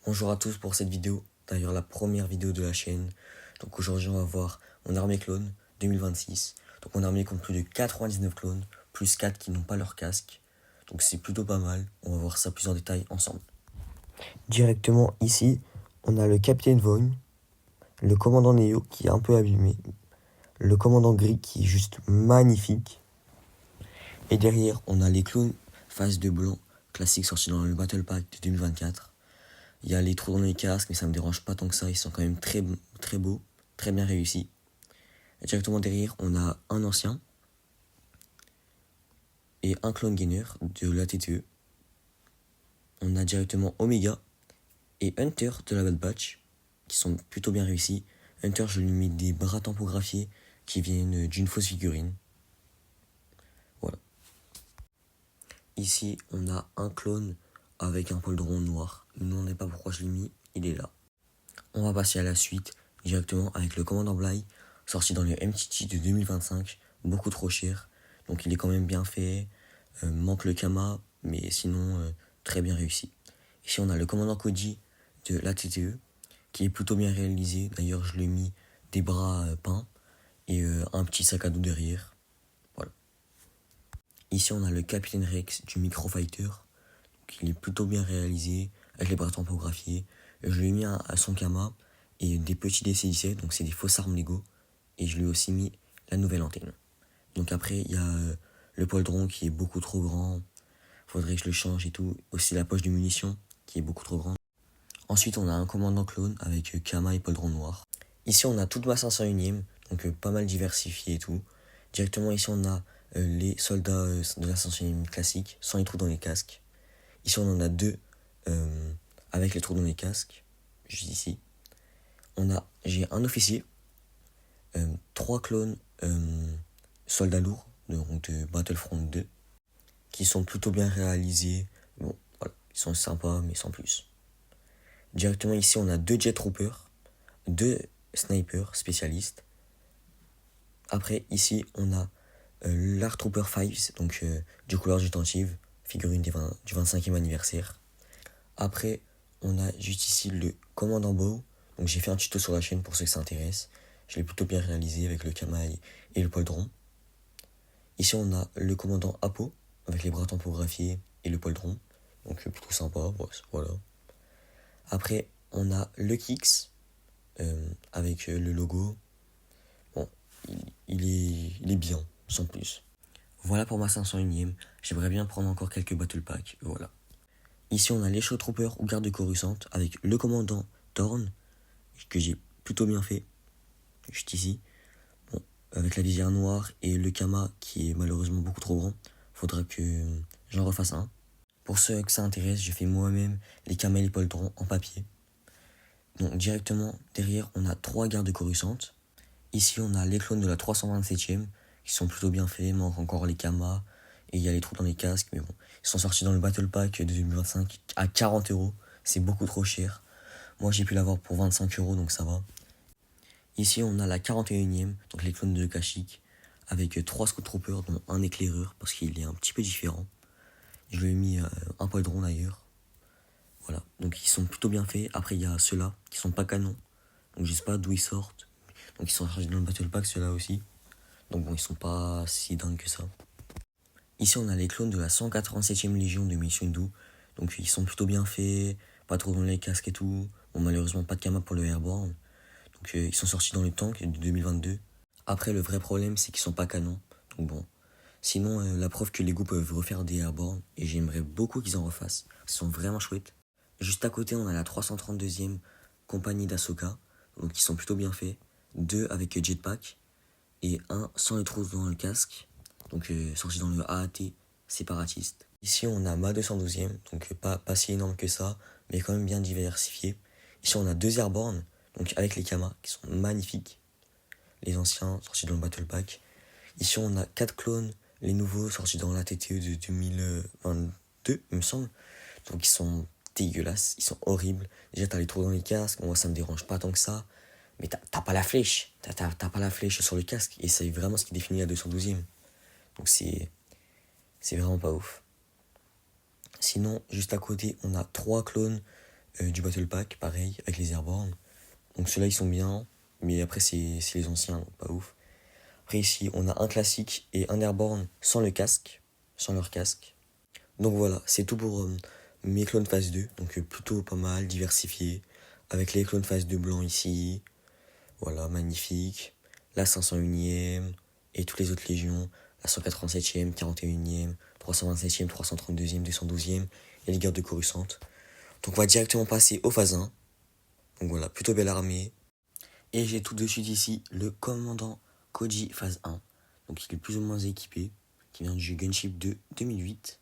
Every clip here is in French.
Bonjour à tous pour cette vidéo, d'ailleurs la première vidéo de la chaîne. Donc aujourd'hui on va voir mon armée clone 2026. Donc mon armée compte plus de 99 clones, plus 4 qui n'ont pas leur casque. Donc c'est plutôt pas mal, on va voir ça plus en détail ensemble. Directement ici, on a le capitaine Vaughn, le commandant Neo qui est un peu abîmé, le commandant Gris qui est juste magnifique. Et derrière on a les clones phase de blanc classiques sortis dans le Battle Pack de 2024. Il y a les trous dans les casques, mais ça me dérange pas tant que ça. Ils sont quand même très beaux, très bien réussis. Et directement derrière, on a un ancien et un clone gainer de la TTE. On a directement Omega et Hunter de la Bad Batch, qui sont plutôt bien réussis. Hunter, je lui mets des bras tampographiés qui viennent d'une fausse figurine. Voilà. Ici, on a un clone avec un poldron noir. Je ne demandez pas pourquoi je l'ai mis, il est là. On va passer à la suite, directement avec le commandant Bly, sorti dans le MTT de 2025, beaucoup trop cher. Donc il est quand même bien fait, manque le Kama, mais sinon très bien réussi. Ici on a le commandant Koji de la TTE, qui est plutôt bien réalisé. D'ailleurs je lui ai mis des bras peints et un petit sac à dos derrière. Voilà. Ici on a le capitaine Rex du Microfighter, donc il est plutôt bien réalisé, avec les bras tampographiés. Je lui ai mis à son Kama et des petits DC-17, donc c'est des fausses armes Lego. Et je lui ai aussi mis la nouvelle antenne. Donc après, il y a le poldron qui est beaucoup trop grand. Faudrait que je le change et tout. Aussi la poche de munitions qui est beaucoup trop grande. Ensuite, on a un commandant clone avec Kama et poldron noir. Ici, on a toute ma 501ème, donc pas mal diversifié et tout. Directement ici, on a les soldats de la 501ème classique, sans les trous dans les casques. Ici, on en a deux avec les trous dans les casques, juste ici. J'ai un officier, 3 clones soldats lourds de Battlefront 2 qui sont plutôt bien réalisés. Bon, voilà, ils sont sympas, mais sans plus. Directement ici, on a 2 Jet Troopers, 2 snipers spécialistes. Après, ici, on a l'Art Trooper 5, donc du couleur du Tentive, figurine du 25e anniversaire. Après, on a juste ici le commandant Bow. Donc j'ai fait un tuto sur la chaîne pour ceux que ça intéresse. Je l'ai plutôt bien réalisé avec le Kama et le poldron. Ici on a le commandant Apo avec les bras tampographiés et le poldron. Donc plutôt sympa, voilà. Après on a le Kix avec le logo. Bon, il est bien, sans plus. Voilà pour ma 501ème. J'aimerais bien prendre encore quelques battle packs, voilà. Ici on a les Show Troopers ou garde Coruscant avec le commandant Thorn, que j'ai plutôt bien fait, juste ici. Bon, avec la visière noire et le Kama qui est malheureusement beaucoup trop grand. Faudra que j'en refasse un. Pour ceux que ça intéresse, je fais moi-même les Kama et les poldrons en papier. Donc directement derrière, on a 3 gardes Coruscantes. Ici, on a les clones de la 327ème qui sont plutôt bien faits. Manque encore les Kama et il y a les trous dans les casques. Mais bon, ils sont sortis dans le Battle Pack de 2025 à 40€. C'est beaucoup trop cher. Moi, j'ai pu l'avoir pour 25€, donc ça va. Ici, on a la 41ème, donc les clones de Kashyyyk, avec 3 Scout Troopers, dont un éclaireur, parce qu'il est un petit peu différent. Je lui ai mis un poildron d'ailleurs. Voilà, donc ils sont plutôt bien faits. Après, il y a ceux-là qui sont pas canons, donc je sais pas d'où ils sortent. Donc ils sont chargés dans le Battle Pack, ceux-là aussi. Donc bon, ils sont pas si dingues que ça. Ici, on a les clones de la 187ème Légion de Mission Doux. Donc ils sont plutôt bien faits, pas trop dans les casques et tout. Bon, malheureusement, pas de Kama pour le Airborne. Donc ils sont sortis dans le tank de 2022. Après, le vrai problème, c'est qu'ils sont pas canons. Donc bon. Sinon, la preuve que Lego peuvent refaire des Airborne, et j'aimerais beaucoup qu'ils en refassent. Ils sont vraiment chouettes. Juste à côté, on a la 332ème compagnie d'Ahsoka. Donc ils sont plutôt bien faits. 2 avec jetpack. Et 1 sans les trous dans le casque. Donc sorti dans le AAT séparatiste. Ici, on a ma 212ème. Donc pas si énorme que ça, mais quand même bien diversifié. Ici, on a 2 Airborne. Donc avec les Kama qui sont magnifiques. Les anciens sortis dans le Battle Pack. Ici on a 4 clones, les nouveaux sortis dans la TTE de 2022 il me semble. Donc ils sont dégueulasses, ils sont horribles. Déjà t'as les trous dans les casques, moi ça me dérange pas tant que ça. Mais t'as pas la flèche, t'as pas la flèche sur le casque. Et c'est vraiment ce qui définit la 212ème. Donc c'est vraiment pas ouf. Sinon juste à côté on a 3 clones du Battle Pack, pareil, avec les Airborne. Donc ceux-là, ils sont bien, mais après, c'est les anciens, donc pas ouf. Après, ici, on a un classique et un Airborne sans le casque, sans leur casque. Donc voilà, c'est tout pour mes clones phase 2. Donc plutôt pas mal, diversifié. Avec les clones phase 2 blancs ici. Voilà, magnifique. La 501ème et toutes les autres légions. La 187ème, 41ème, 327ème, 332ème, 212ème et les gardes de Coruscant. Donc on va directement passer aux phase 1. Donc voilà, plutôt belle armée. Et j'ai tout de suite ici le commandant Koji phase 1. Donc il est plus ou moins équipé, qui vient du Gunship de 2008.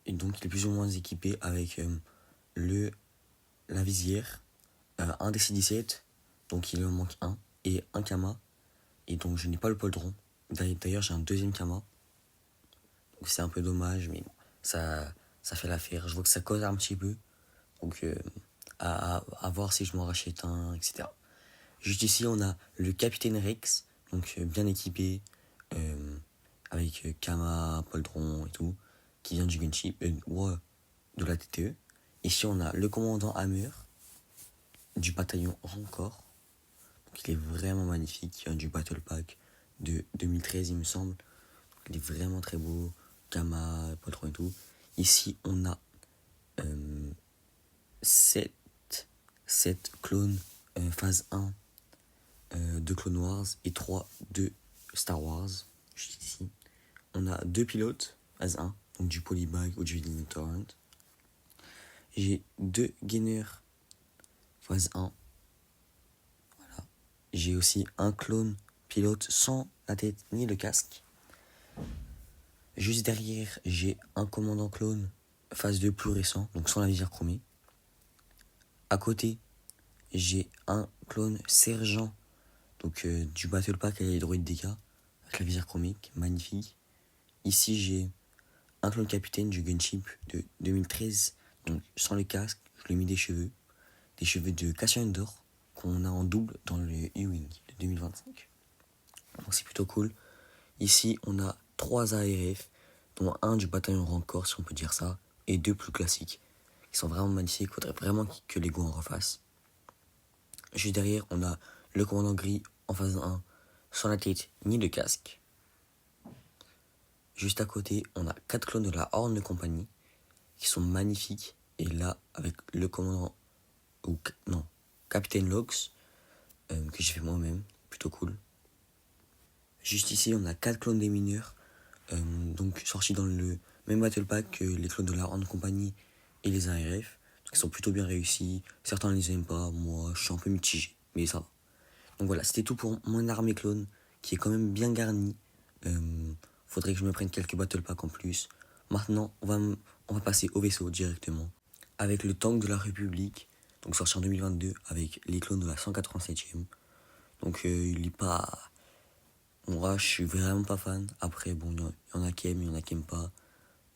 Et donc il est plus ou moins équipé avec la visière, un DC-17, donc il en manque un, et un Kama. Et donc je n'ai pas le poldron. D'ailleurs j'ai un deuxième Kama. Donc c'est un peu dommage, mais bon, ça fait l'affaire. Je vois que ça cause un petit peu. Donc à voir si je m'en rachète un, etc. Juste ici on a le capitaine Rex, donc bien équipé, avec Kama, poldron et tout, qui vient du Gunship, de la TTE. Ici on a le commandant Hammer du bataillon Rancor. Donc il est vraiment magnifique, il vient du Battle Pack de 2013 il me semble. Donc, il est vraiment très beau, Kama, poldron et tout. Ici on a 7 clones phase 1 de Clone Wars et 3 de Star Wars. Juste ici. On a 2 pilotes phase 1, donc du Polybag ou du Lightning Torrent. J'ai 2 gainers phase 1. Voilà. J'ai aussi un clone pilote sans la tête ni le casque. Juste derrière, j'ai un commandant clone phase 2 plus récent, donc sans la visière chromée. À côté, j'ai un clone sergent, donc du Battle Pack à l'hydroïde DK, avec la visière chromique, magnifique. Ici, j'ai un clone capitaine du Gunship de 2013, donc sans le casque, je lui ai mis des cheveux de Cassian Andor, qu'on a en double dans le E-Wing de 2025. Donc c'est plutôt cool. Ici, on a 3 ARF, dont un du bataillon Rancor, si on peut dire ça, et 2 plus classiques. Ils sont vraiment magnifiques, il faudrait vraiment que Lego en refasse. Juste derrière, on a le commandant gris en phase 1, sans la tête ni le casque. Juste à côté, on a 4 clones de la Horde de compagnie, qui sont magnifiques. Et là, avec le commandant, Capitaine Lox, que j'ai fait moi-même, plutôt cool. Juste ici, on a 4 clones des mineurs, donc sortis dans le même battle pack que les clones de la Horde compagnie et les ARF. Ils sont plutôt bien réussis. Certains ne les aiment pas, moi je suis un peu mitigé, mais ça va. Donc voilà, c'était tout pour mon armée clone, qui est quand même bien garnie. Faudrait que je me prenne quelques battle packs en plus. Maintenant, on va passer au vaisseau directement. Avec le tank de la République, donc sorti en 2022, avec les clones de la 187ème. Donc il est pas... Moi, je suis vraiment pas fan. Après, bon, il y en a qui aiment, il y en a qui aiment pas.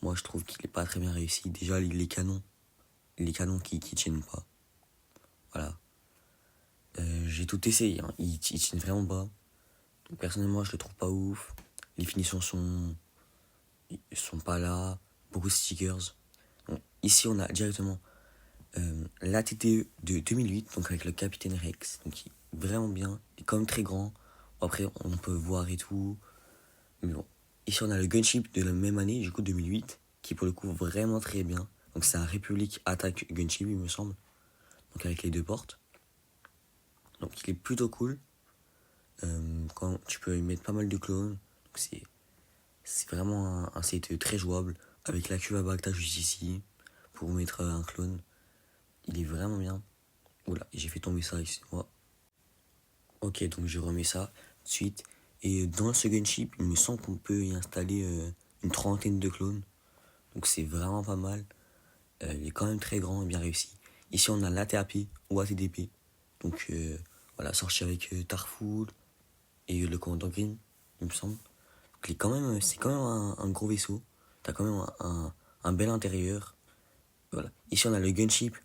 Moi, je trouve qu'il est pas très bien réussi. Déjà, les canons qui tiennent pas. Voilà. J'ai tout essayé, hein. Ils tiennent vraiment pas. Donc, personnellement, je le trouve pas ouf. Les finitions sont pas là. Beaucoup de stickers. Donc, ici, on a directement la TTE de 2008, donc avec le Capitaine Rex. Donc, il est vraiment bien. Il est quand même très grand. Bon, après, on peut voir et tout. Mais bon. Ici, on a le Gunship de la même année, du coup 2008, qui est pour le coup vraiment très bien. Donc, c'est un République Attack Gunship, il me semble. Donc, avec les 2 portes. Donc, il est plutôt cool. Quand tu peux y mettre pas mal de clones. Donc, c'est vraiment un set très jouable. Avec la cuve à Bacta juste ici, pour mettre un clone. Il est vraiment bien. Oula, j'ai fait tomber ça, excusez-moi. Ok, donc je remets ça tout de suite. Et dans ce gunship, il me semble qu'on peut y installer une trentaine de clones. Donc c'est vraiment pas mal. Il est quand même très grand et bien réussi. Ici, on a l'ATAP ou ATDP. Donc voilà, sorti avec Tarfoul et le commandant Green, il me semble. Donc c'est quand même un gros vaisseau. T'as quand même un bel intérieur. Voilà. Ici, on a le gunship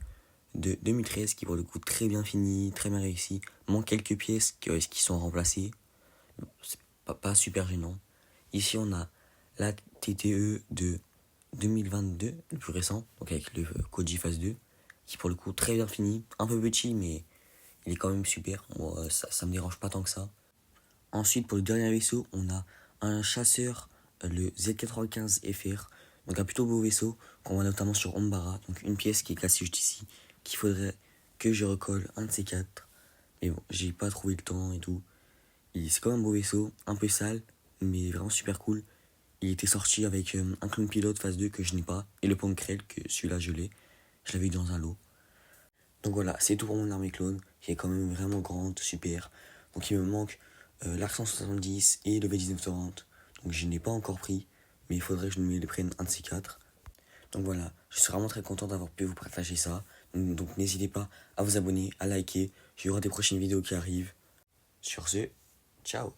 de 2013 qui pour le coup très bien fini, très bien réussi. Manque quelques pièces qui sont remplacées. C'est pas super gênant. Ici on a la TTE de 2022, le plus récent, donc avec le Koji Phase 2, qui est pour le coup très bien fini, un peu petit mais il est quand même super, moi ça me dérange pas tant que ça. Ensuite pour le dernier vaisseau, on a un chasseur, le Z95 FR, donc un plutôt beau vaisseau qu'on voit notamment sur Ombara, donc une pièce qui est cassée juste ici, qu'il faudrait que je recolle un de ces quatre. Mais bon, j'ai pas trouvé le temps et tout. C'est quand même un beau vaisseau, un peu sale, mais vraiment super cool. Il était sorti avec un clone pilote phase 2 que je n'ai pas, et le pont Krell que celui-là je l'ai. Je l'avais eu dans un lot. Donc voilà, c'est tout pour mon armée clone, qui est quand même vraiment grande, super. Donc il me manque l'Arc 170 et le V1930. Donc je n'ai pas encore pris, mais il faudrait que je me les prenne un de ces quatre. Donc voilà, je suis vraiment très content d'avoir pu vous partager ça. Donc n'hésitez pas à vous abonner, à liker. Il y aura des prochaines vidéos qui arrivent. Sur ce, ciao.